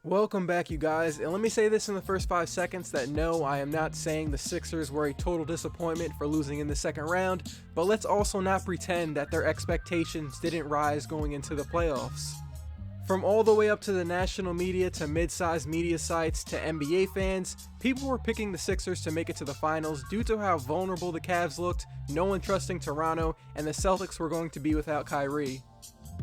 Welcome back, you guys, and let me say this in the first 5 seconds that no, I am not saying the Sixers were a total disappointment for losing in the second round, but let's also not pretend that their expectations didn't rise going into the playoffs. From all the way up to the national media to mid-sized media sites to NBA fans, people were picking the Sixers to make it to the finals due to how vulnerable the Cavs looked, no one trusting Toronto, and the Celtics were going to be without Kyrie.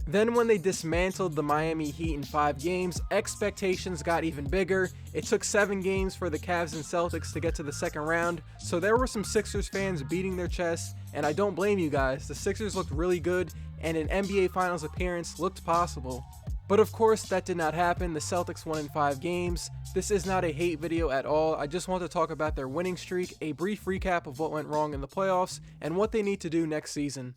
Then when they dismantled the Miami Heat in 5 games, expectations got even bigger. It took 7 games for the Cavs and Celtics to get to the second round, so there were some Sixers fans beating their chests, and I don't blame you guys. The Sixers looked really good, and an NBA Finals appearance looked possible. But of course that did not happen. The Celtics won in 5 games. This is not a hate video at all. I just want to talk about their winning streak, a brief recap of what went wrong in the playoffs, and what they need to do next season.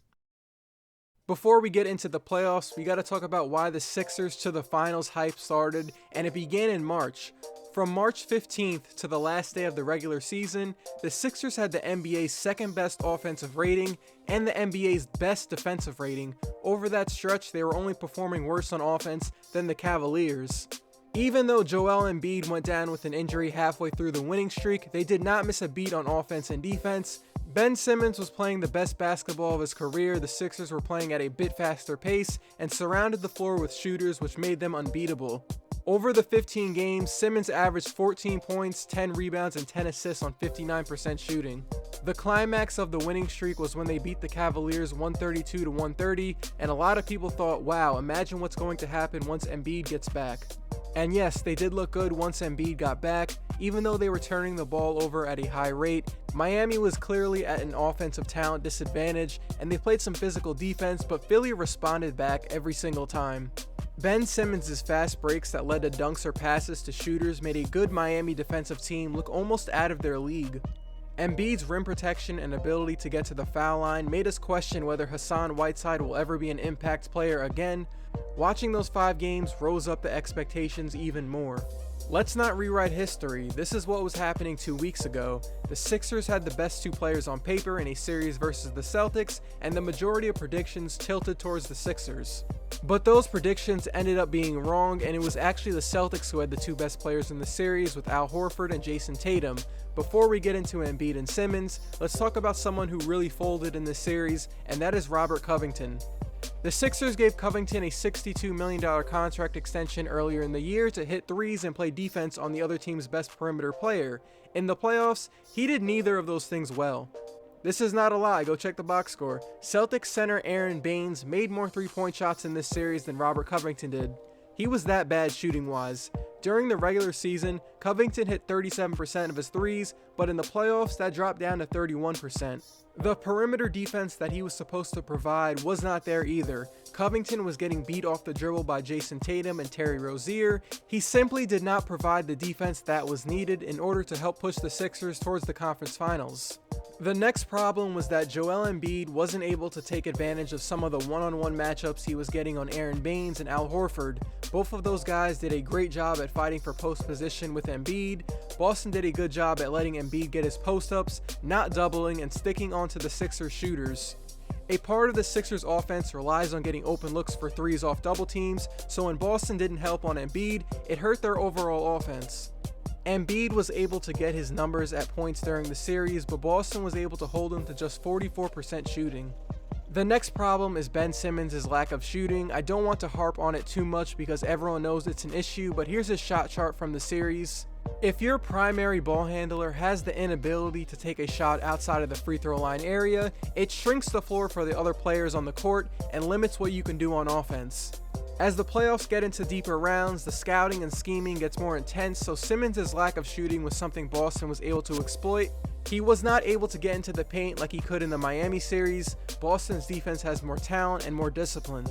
Before we get into the playoffs, we got to talk about why the Sixers to the finals hype started, and it began in March. From March 15th to the last day of the regular season, the Sixers had the NBA's second best offensive rating and the NBA's best defensive rating. Over that stretch, they were only performing worse on offense than the Cavaliers. Even though Joel Embiid went down with an injury halfway through the winning streak, they did not miss a beat on offense and defense. Ben Simmons was playing the best basketball of his career. The Sixers were playing at a bit faster pace and surrounded the floor with shooters, which made them unbeatable. Over the 15 games, Simmons averaged 14 points, 10 rebounds, and 10 assists on 59% shooting. The climax of the winning streak was when they beat the Cavaliers 132-130, and a lot of people thought, wow, imagine what's going to happen once Embiid gets back. And yes, they did look good once Embiid got back. Even though they were turning the ball over at a high rate, Miami was clearly at an offensive talent disadvantage, and they played some physical defense, but Philly responded back every single time. Ben Simmons' fast breaks that led to dunks or passes to shooters made a good Miami defensive team look almost out of their league. Embiid's rim protection and ability to get to the foul line made us question whether Hassan Whiteside will ever be an impact player again. Watching those 5 games rose up the expectations even more. Let's not rewrite history. This is what was happening 2 weeks ago. The Sixers had the best 2 players on paper in a series versus the Celtics, and the majority of predictions tilted towards the Sixers. But those predictions ended up being wrong, and it was actually the Celtics who had the 2 best players in the series with Al Horford and Jason Tatum. Before we get into Embiid and Simmons, let's talk about someone who really folded in this series, and that is Robert Covington. The Sixers gave Covington a $62 million contract extension earlier in the year to hit threes and play defense on the other team's best perimeter player. In the playoffs, he did neither of those things well. This is not a lie, go check the box score. Celtics center Aaron Baines made more 3-point shots in this series than Robert Covington did. He was that bad shooting-wise. During the regular season, Covington hit 37% of his threes, but in the playoffs that dropped down to 31%. The perimeter defense that he was supposed to provide was not there either. Covington was getting beat off the dribble by Jason Tatum and Terry Rozier. He simply did not provide the defense that was needed in order to help push the Sixers towards the conference finals. The next problem was that Joel Embiid wasn't able to take advantage of some of the one-on-one matchups he was getting on Aaron Baines and Al Horford. Both of those guys did a great job at fighting for post position with Embiid. Boston did a good job at letting Embiid get his post-ups, not doubling and sticking onto the Sixers shooters. A part of the Sixers offense relies on getting open looks for threes off double teams, so when Boston didn't help on Embiid, it hurt their overall offense. Embiid was able to get his numbers at points during the series, but Boston was able to hold him to just 44% shooting. The next problem is Ben Simmons' lack of shooting. I don't want to harp on it too much because everyone knows it's an issue, but here's his shot chart from the series. If your primary ball handler has the inability to take a shot outside of the free throw line area, it shrinks the floor for the other players on the court and limits what you can do on offense. As the playoffs get into deeper rounds, the scouting and scheming gets more intense, so Simmons' lack of shooting was something Boston was able to exploit. He was not able to get into the paint like he could in the Miami series. Boston's defense has more talent and more discipline.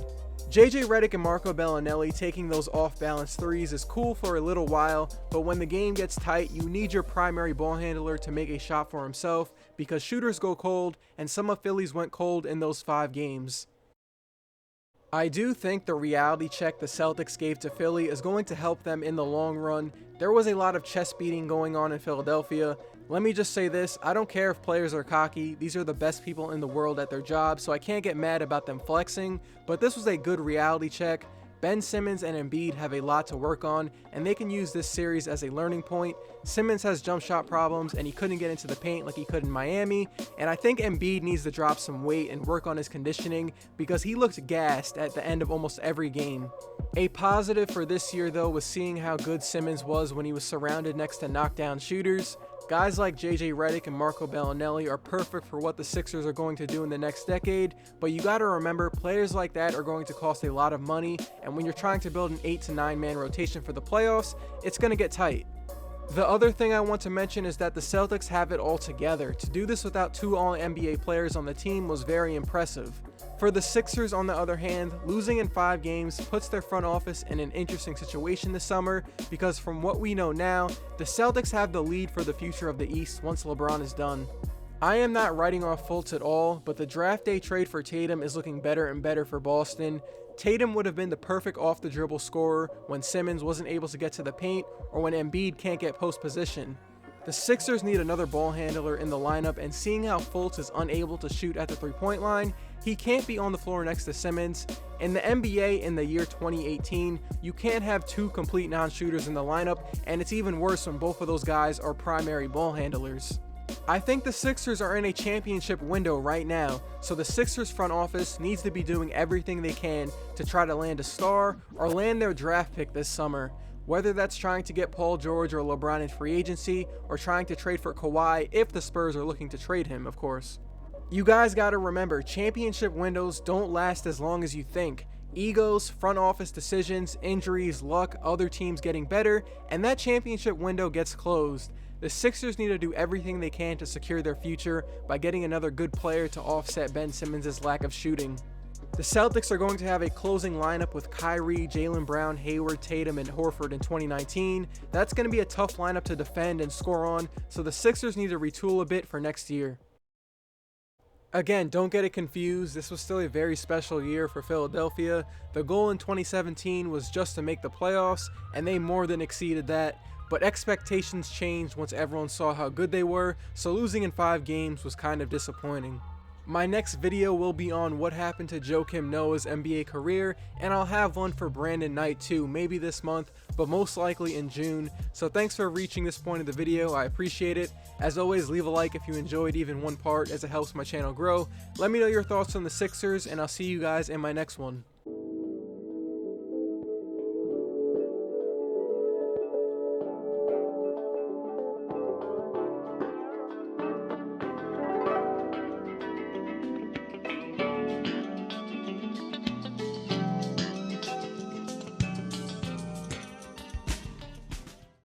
JJ Redick and Marco Bellinelli taking those off-balance threes is cool for a little while, but when the game gets tight, you need your primary ball handler to make a shot for himself because shooters go cold, and some of Philly's went cold in those 5 games. I do think the reality check the Celtics gave to Philly is going to help them in the long run. There was a lot of chest beating going on in Philadelphia. Let me just say this, I don't care if players are cocky, these are the best people in the world at their job, so I can't get mad about them flexing, but this was a good reality check. Ben Simmons and Embiid have a lot to work on, and they can use this series as a learning point. Simmons has jump shot problems, and he couldn't get into the paint like he could in Miami, and I think Embiid needs to drop some weight and work on his conditioning because he looked gassed at the end of almost every game. A positive for this year though was seeing how good Simmons was when he was surrounded next to knockdown shooters. Guys like JJ Redick and Marco Bellinelli are perfect for what the Sixers are going to do in the next decade, but you gotta remember, players like that are going to cost a lot of money, and when you're trying to build an 8 to 9 man rotation for the playoffs, it's gonna get tight. The other thing I want to mention is that the Celtics have it all together. To do this without 2 All-NBA players on the team was very impressive. For the Sixers, on the other hand, losing in 5 games puts their front office in an interesting situation this summer because from what we know now, the Celtics have the lead for the future of the East once LeBron is done. I am not writing off Fultz at all, but the draft day trade for Tatum is looking better and better for Boston. Tatum would have been the perfect off-the-dribble scorer when Simmons wasn't able to get to the paint or when Embiid can't get post position. The Sixers need another ball handler in the lineup, and seeing how Fultz is unable to shoot at the three-point line, he can't be on the floor next to Simmons. In the NBA in the year 2018, you can't have 2 complete non-shooters in the lineup, and it's even worse when both of those guys are primary ball handlers. I think the Sixers are in a championship window right now, so the Sixers front office needs to be doing everything they can to try to land a star or land their draft pick this summer. Whether that's trying to get Paul George or LeBron in free agency, or trying to trade for Kawhi if the Spurs are looking to trade him, of course. You guys gotta remember, championship windows don't last as long as you think. Egos, front office decisions, injuries, luck, other teams getting better, and that championship window gets closed. The Sixers need to do everything they can to secure their future by getting another good player to offset Ben Simmons' lack of shooting. The Celtics are going to have a closing lineup with Kyrie, Jaylen Brown, Hayward, Tatum, and Horford in 2019. That's going to be a tough lineup to defend and score on, so the Sixers need to retool a bit for next year. Again, don't get it confused, this was still a very special year for Philadelphia. The goal in 2017 was just to make the playoffs, and they more than exceeded that. But expectations changed once everyone saw how good they were, so losing in 5 games was kind of disappointing. My next video will be on what happened to Joakim Noah's NBA career, and I'll have one for Brandon Knight too, maybe this month, but most likely in June. So thanks for reaching this point of the video, I appreciate it. As always, leave a like if you enjoyed even one part as it helps my channel grow. Let me know your thoughts on the Sixers, and I'll see you guys in my next one.